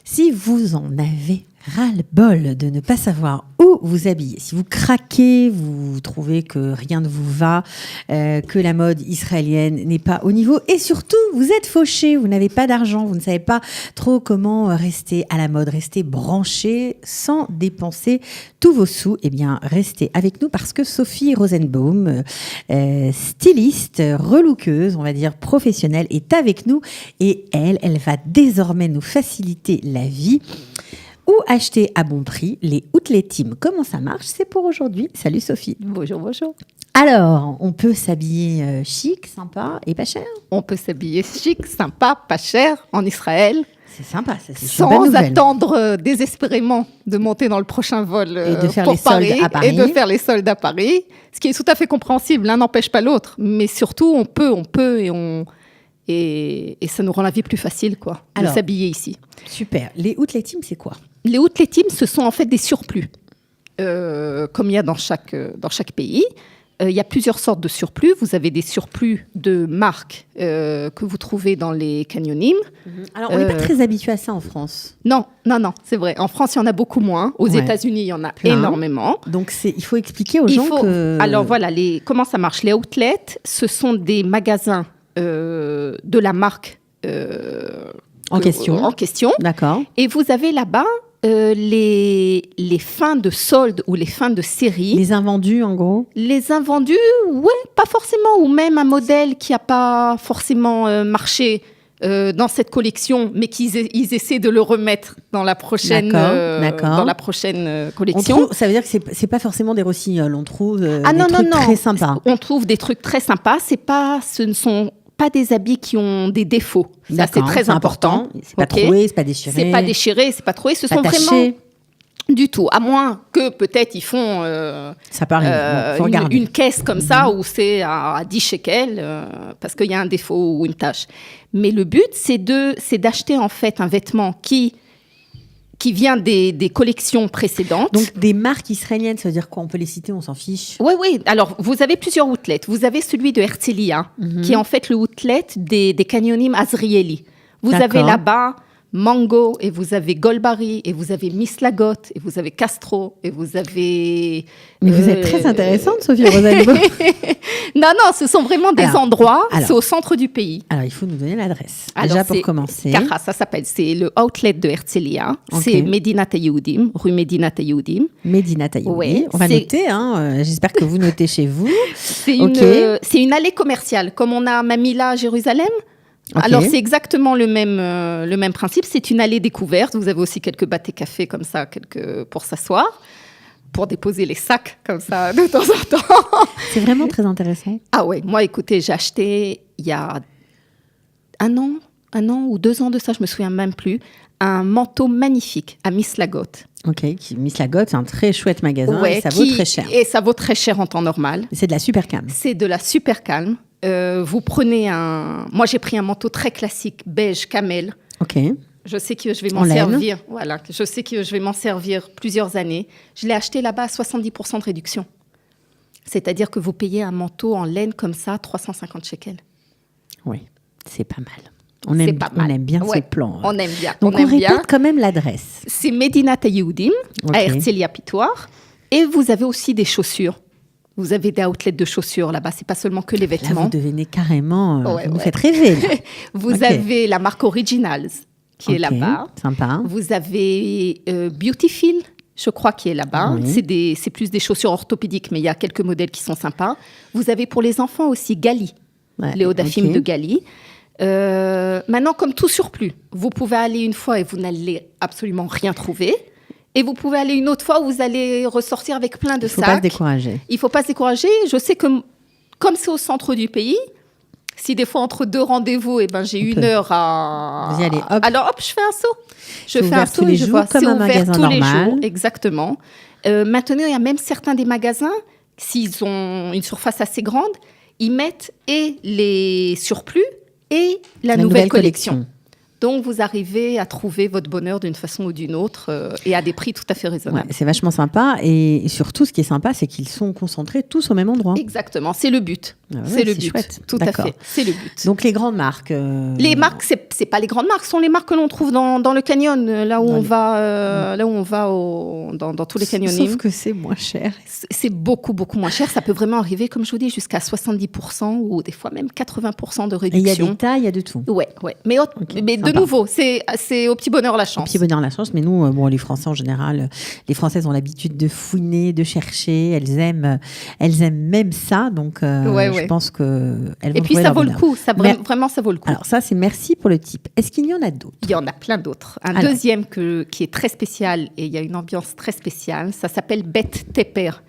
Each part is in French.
Si vous en avez ras-le-bol de ne pas savoir où vous habiller, si vous craquez, vous trouvez que rien ne vous va, que la mode israélienne n'est pas au niveau et surtout vous êtes fauché, vous n'avez pas d'argent, vous ne savez pas trop comment rester à la mode, rester branché sans dépenser tous vos sous, eh bien restez avec nous parce que Sophie Rosenbaum, styliste, relookeuse, on va dire professionnelle, est avec nous et elle va désormais nous faciliter la vie. Ou acheter à bon prix les Outlet Team. Comment ça marche? C'est pour aujourd'hui. Salut Sophie. Bonjour, bonjour. Alors, on peut s'habiller chic, sympa et pas cher? On peut s'habiller chic, sympa, pas cher en Israël. C'est sympa, ça, c'est sans attendre désespérément de monter dans le prochain vol et de faire pour les soldes à Paris. Et de faire les soldes à Paris. Ce qui est tout à fait compréhensible, l'un n'empêche pas l'autre. Mais surtout, on peut et ça nous rend la vie plus facile, quoi, de s'habiller ici. Super. Les Outlet Team, c'est quoi? Les Outlet Team, ce sont en fait des surplus, comme il y a dans chaque pays. Il y a plusieurs sortes de surplus. Vous avez des surplus de marques que vous trouvez dans les canyonim. Alors, on n'est pas très habitué à ça en France. Non, c'est vrai. En France, il y en a beaucoup moins. Aux États-Unis, il y en a énormément. Donc, il faut expliquer aux gens que... Alors, voilà, comment ça marche? Les outlets, ce sont des magasins de la marque en question. D'accord. Et vous avez là-bas les fins de solde ou les fins de série. Les invendus, en gros? Les invendus, ouais, pas forcément. Ou même un modèle qui n'a pas forcément marché dans cette collection, mais qu'ils essaient de le remettre dans la prochaine, dans la prochaine collection. Ça veut dire que c'est pas forcément des rossignols. On trouve des trucs très sympas. On trouve des trucs très sympas. Ce ne sont pas des habits qui ont des défauts. Ça, c'est très important. C'est pas troué, c'est pas déchiré. C'est pas déchiré, c'est pas troué. Ce sont vraiment du tout. À moins que peut-être ils font une caisse comme ça où c'est à 10 shekels parce qu'il y a un défaut ou une tache. Mais le but, c'est d'acheter en fait un vêtement qui vient des collections précédentes. Donc, des marques israéliennes, ça veut dire quoi? On peut les citer, on s'en fiche? Oui. Alors, vous avez plusieurs outlets. Vous avez celui de Herzliya, qui est en fait le outlet des canyonim Azrieli. Vous avez là-bas Mango, et vous avez Golbari, et vous avez Mislagot, et vous avez Castro, et vous avez... Mais vous êtes très intéressante, Sophie Rosenbaum. Non, ce sont vraiment des endroits, c'est au centre du pays. Alors, il faut nous donner l'adresse. Déjà, pour commencer. Kara, ça s'appelle, c'est le outlet de Herzliya. C'est Medinat HaYehudim, rue Medinat HaYehudim. Medinat HaYehudim. Ouais, on va noter, j'espère que vous notez chez vous. C'est une allée commerciale, comme on a Mamila à Jérusalem. Alors, c'est exactement le même principe. C'est une allée découverte. Vous avez aussi quelques batés-cafés comme ça, pour s'asseoir, pour déposer les sacs comme ça de temps en temps. C'est vraiment très intéressant. Ah ouais, moi, écoutez, j'ai acheté il y a un an ou 2 ans de ça, je me souviens même plus, un manteau magnifique à Mislagot. Ok, Mislagot, c'est un très chouette magasin et ça vaut très cher. Et ça vaut très cher en temps normal. C'est de la super calme. C'est de la super calme. Vous prenez moi j'ai pris un manteau très classique, beige, camel. Ok. Je sais que je vais m'en servir. Voilà, je sais que je vais m'en servir plusieurs années. Je l'ai acheté là-bas à 70% de réduction. C'est-à-dire que vous payez un manteau en laine comme ça, 350 shekels. Oui, c'est pas mal. On aime bien ce plan. On aime bien. Donc on répète quand même l'adresse. C'est Medinat HaYehudim, à Herzliya Pitoire. Et vous avez aussi des chaussures. Vous avez des outlets de chaussures là-bas, c'est pas seulement que les vêtements. Là, vous devenez carrément, vous nous faites rêver. Là. Vous avez la marque Originals qui est là-bas. Sympa. Vous avez Beautiful, je crois, qui est là-bas. Oui. C'est plus des chaussures orthopédiques, mais il y a quelques modèles qui sont sympas. Vous avez pour les enfants aussi Gali, les Odafim de Gali. Maintenant, comme tout surplus, vous pouvez aller une fois et vous n'allez absolument rien trouver. Et vous pouvez aller une autre fois où vous allez ressortir avec plein de sacs. Il ne faut pas se décourager. Il ne faut pas se décourager. Je sais que, comme c'est au centre du pays, si des fois, entre 2 rendez-vous, j'ai 1 heure à... Vous y allez, hop. Alors, hop, je fais un saut. Je fais un saut et je vois. Comme un magasin normal. C'est ouvert tous les jours, exactement. Maintenant, il y a même certains des magasins, s'ils ont une surface assez grande, ils mettent et les surplus et la nouvelle collection. Donc, vous arrivez à trouver votre bonheur d'une façon ou d'une autre et à des prix tout à fait raisonnables. Ouais, c'est vachement sympa. Et surtout, ce qui est sympa, c'est qu'ils sont concentrés tous au même endroit. Exactement, c'est le but. C'est le but. Chouette. Tout à fait. C'est le but. Donc les grandes marques. Les marques, c'est pas les grandes marques, ce sont les marques que l'on trouve dans le canyon, là où on va dans tous les canyonings. Sauf que c'est moins cher. C'est beaucoup moins cher. Ça peut vraiment arriver, comme je vous dis, jusqu'à 70% ou des fois même 80% de réduction. Et il y a des tailles, il y a de tout. Ouais. Mais de nouveau, c'est au petit bonheur la chance. Au petit bonheur la chance. Mais nous, les Français en général, les Françaises ont l'habitude de fouiner, de chercher. Elles aiment même ça. Donc je pense que elles vont. Et puis ça vaut le coup. Vraiment, ça vaut le coup. Alors ça, c'est merci pour le type. Est-ce qu'il y en a d'autres? Il y en a plein d'autres. Deuxième qui est très spécial et il y a une ambiance très spéciale. Ça s'appelle Bet Teper.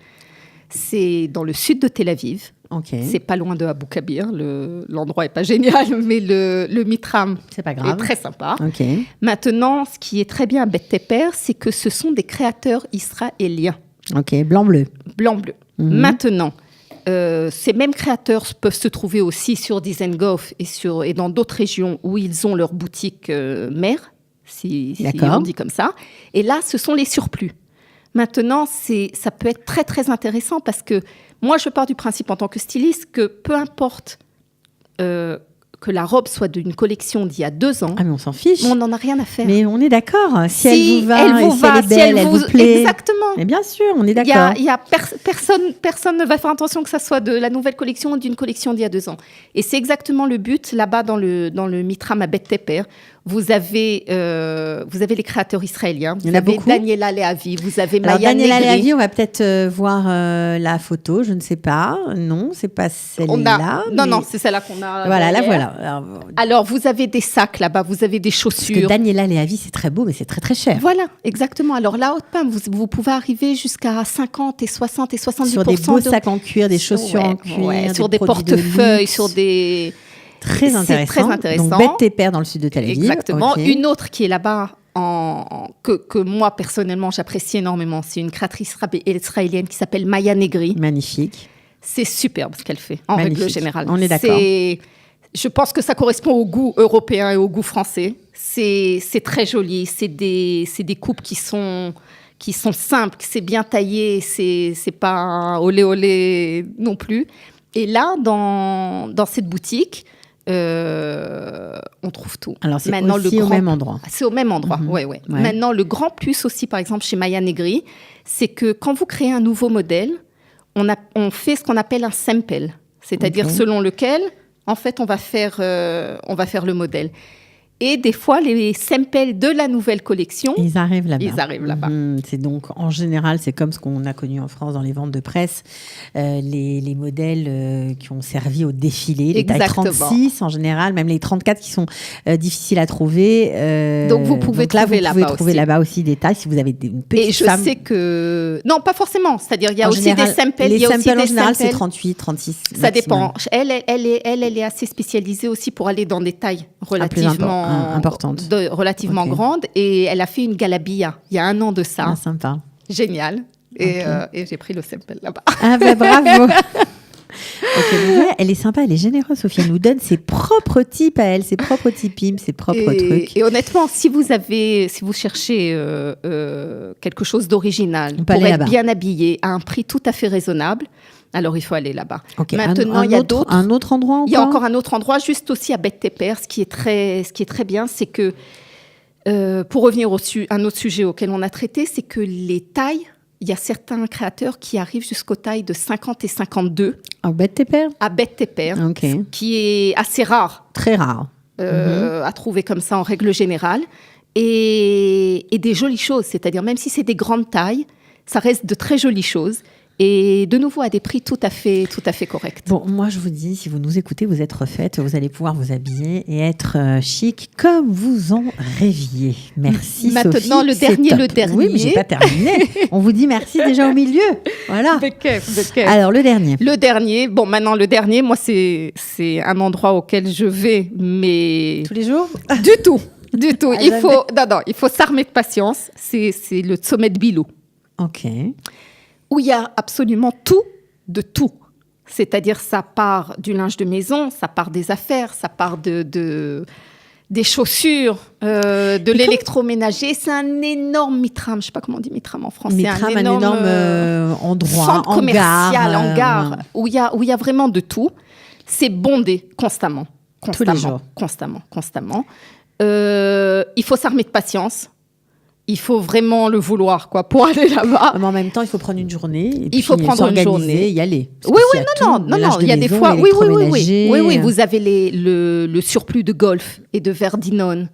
C'est dans le sud de Tel Aviv. Okay. C'est pas loin de Abou Kabir. L'endroit est pas génial, mais le Mitram est très sympa. Okay. Maintenant, ce qui est très bien à Bet Teper, c'est que ce sont des créateurs israéliens. Ok, blanc-bleu. Blanc-bleu. Maintenant, ces mêmes créateurs peuvent se trouver aussi sur Dizengoff et dans d'autres régions où ils ont leur boutique mère, si on dit comme ça. Et là, ce sont les surplus. Maintenant, ça peut être très, très intéressant parce que moi, je pars du principe en tant que styliste que peu importe que la robe soit d'une collection d'il y a 2 ans. Ah, mais on s'en fiche. On n'en a rien à faire. Mais on est d'accord. Si elle vous va, elle est belle, elle vous plaît. Exactement. Mais bien sûr, on est d'accord. Personne ne va faire attention que ça soit de la nouvelle collection ou d'une collection d'il y a 2 ans. Et c'est exactement le but là-bas dans le Mitram à Bet Teper. Vous avez les créateurs israéliens. Vous avez Daniela Leavi, vous avez Maya Negri. Daniela Leavi, on va peut-être voir la photo, je ne sais pas. Non, c'est pas celle-là. Non, c'est celle-là qu'on a. Voilà, la voilà. Alors, vous avez des sacs là-bas, vous avez des chaussures. Parce que Daniela Leavi, c'est très beau, mais c'est très, très cher. Voilà, exactement. Alors là, haute pain, vous pouvez arriver jusqu'à 50 et 60 et 70%. Sur des beaux sacs en cuir, des chaussures en cuir. Sur des portefeuilles, sur des... Très intéressant. Donc, Bet Teper dans le sud de Tel Aviv. Exactement. Okay. Une autre qui est là-bas, que moi, personnellement, j'apprécie énormément, c'est une créatrice israélienne qui s'appelle Maya Negri. Magnifique. C'est superbe ce qu'elle fait, en règle générale. On est d'accord. Je pense que ça correspond au goût européen et au goût français. C'est très joli. C'est des coupes qui sont simples, c'est bien taillé, c'est pas un olé olé non plus. Et là, dans cette boutique, on trouve tout. Alors, c'est aussi au même endroit. C'est au même endroit, ouais. Maintenant, le grand plus aussi, par exemple, chez Maya Negri, c'est que quand vous créez un nouveau modèle, on fait ce qu'on appelle un sample, c'est-à-dire selon lequel, en fait, on va faire le modèle. Et des fois, les samples de la nouvelle collection, ils arrivent là-bas. C'est donc, en général, c'est comme ce qu'on a connu en France dans les ventes de presse, les modèles qui ont servi au défilé, les tailles 36 en général, même les 34 qui sont difficiles à trouver. Donc, vous pouvez trouver là-bas aussi des tailles si vous avez une petite femme. Et je sais que... Non, pas forcément. C'est-à-dire, il y a aussi des samples. Les samples, en général, c'est 38, 36. Ça dépend. Elle est assez spécialisée aussi pour aller dans des tailles relativement... relativement grande, et elle a fait une galabia il y a 1 an de ça. Ah, sympa. Génial. Et j'ai pris le sample là-bas. Ah ben bravo. Elle est sympa, elle est généreuse, Sophie. Elle nous donne ses propres types à elle, ses propres typines, ses propres trucs. Et honnêtement, si vous cherchez quelque chose d'original pour être bien habillé à un prix tout à fait raisonnable, alors il faut aller là-bas. Okay. Maintenant, il y a un autre endroit encore. Il y a encore un autre endroit, juste aussi à Bet Teper. Ce qui est très bien, c'est que, pour revenir à un autre sujet auquel on a traité, c'est que les tailles, il y a certains créateurs qui arrivent jusqu'aux tailles de 50 et 52. À Bet Teper ? À Bet Teper, qui est assez rare. Très rare. À trouver comme ça en règle générale. Et des jolies choses, c'est-à-dire même si c'est des grandes tailles, ça reste de très jolies choses. Et de nouveau, à des prix tout à fait corrects. Bon, moi, je vous dis, si vous nous écoutez, vous êtes refaite, vous allez pouvoir vous habiller et être chic comme vous en rêviez. Merci, Maintenant, Sophie. Le dernier. Oui, mais j'ai pas terminé. On vous dit merci déjà au milieu. Voilà. De Alors, le dernier. Le dernier. Bon, maintenant, le dernier, moi, c'est un endroit auquel je vais, mais... Tous les jours ? Du tout. Il faut s'armer de patience. C'est le sommet de Bilou. Ok. Où il y a absolument tout de tout. C'est-à-dire, ça part du linge de maison, ça part des affaires, ça part des chaussures, de l'électroménager. C'est un énorme mitram. Je ne sais pas comment on dit mitram en français. Mitram, un énorme endroit, centre commercial, hangar, où il y a vraiment de tout. c'est bondé constamment. Tous les jours. Constamment. Il faut s'armer de patience. Il faut vraiment le vouloir, quoi, pour aller là-bas. Mais en même temps, il faut prendre une journée. Et il faut prendre une journée. Y aller. Oui, non. Il y a des fois. Oui. Vous avez le surplus de Golf et de Verdinone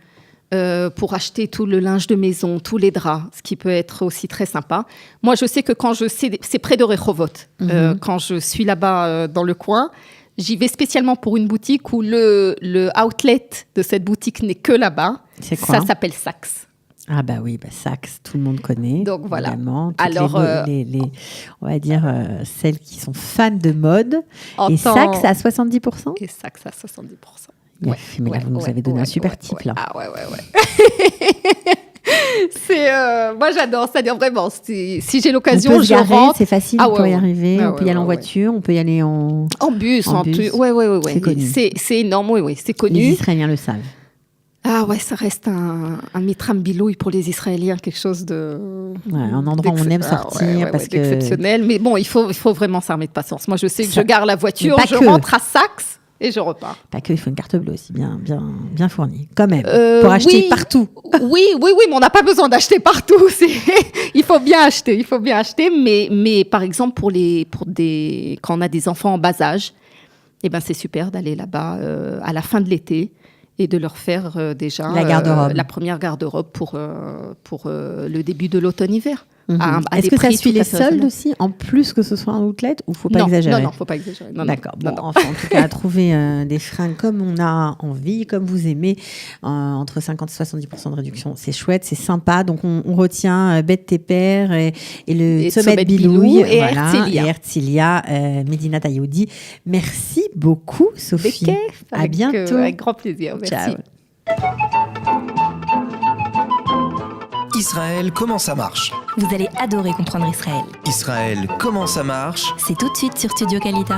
pour acheter tout le linge de maison, tous les draps, ce qui peut être aussi très sympa. Moi, je sais que c'est près de Rehovot. Quand je suis là-bas dans le coin, j'y vais spécialement pour une boutique où le outlet de cette boutique n'est que là-bas. C'est quoi ? Ça s'appelle Saks. Ah bah oui, Saks, tout le monde connaît. Donc voilà. Évidemment. Alors, on va dire celles qui sont fans de mode. Et Saks à 70%. Et Saks à 70%. Mais là, vous nous avez donné un super tip là. Ah ouais. Moi j'adore, c'est-à-dire vraiment, si j'ai l'occasion, je rentre. C'est facile, on peut y arriver, on peut y aller en voiture, on peut y aller en bus. Ouais. C'est connu. C'est énorme, oui, c'est connu. Les Israéliens le savent. Ah ouais, ça reste un mitram bilouille pour les Israéliens, quelque chose de... Ouais, un endroit où on aime sortir parce que... exceptionnel. Mais bon, il faut vraiment s'armer de patience. Moi, je sais que je gare la voiture, je rentre à Saks et je repars. Pas que, il faut une carte bleue aussi, bien fournie, quand même, pour acheter partout. Oui, mais on n'a pas besoin d'acheter partout. Il faut bien acheter, mais par exemple, quand on a des enfants en bas âge, eh ben, c'est super d'aller là-bas à la fin de l'été et de leur faire déjà la première garde-robe pour le début de l'automne-hiver. Est-ce que ça suit les soldes aussi, en plus que ce soit un outlet, ou faut pas exagérer ? Non, faut pas exagérer. D'accord. Enfin, en tout cas, trouver des fringues comme on a envie, comme vous aimez, entre 50 et 70% de réduction, c'est chouette, c'est sympa. Donc, on retient Beth Teper et le Sommet Bilouille et Herzliya, Medina Tayoudi. Merci beaucoup, Sophie. À bientôt. Avec grand plaisir. Merci. Ciao. Israël, comment ça marche ? Vous allez adorer comprendre Israël. Israël, comment ça marche ? C'est tout de suite sur Studio Kalita.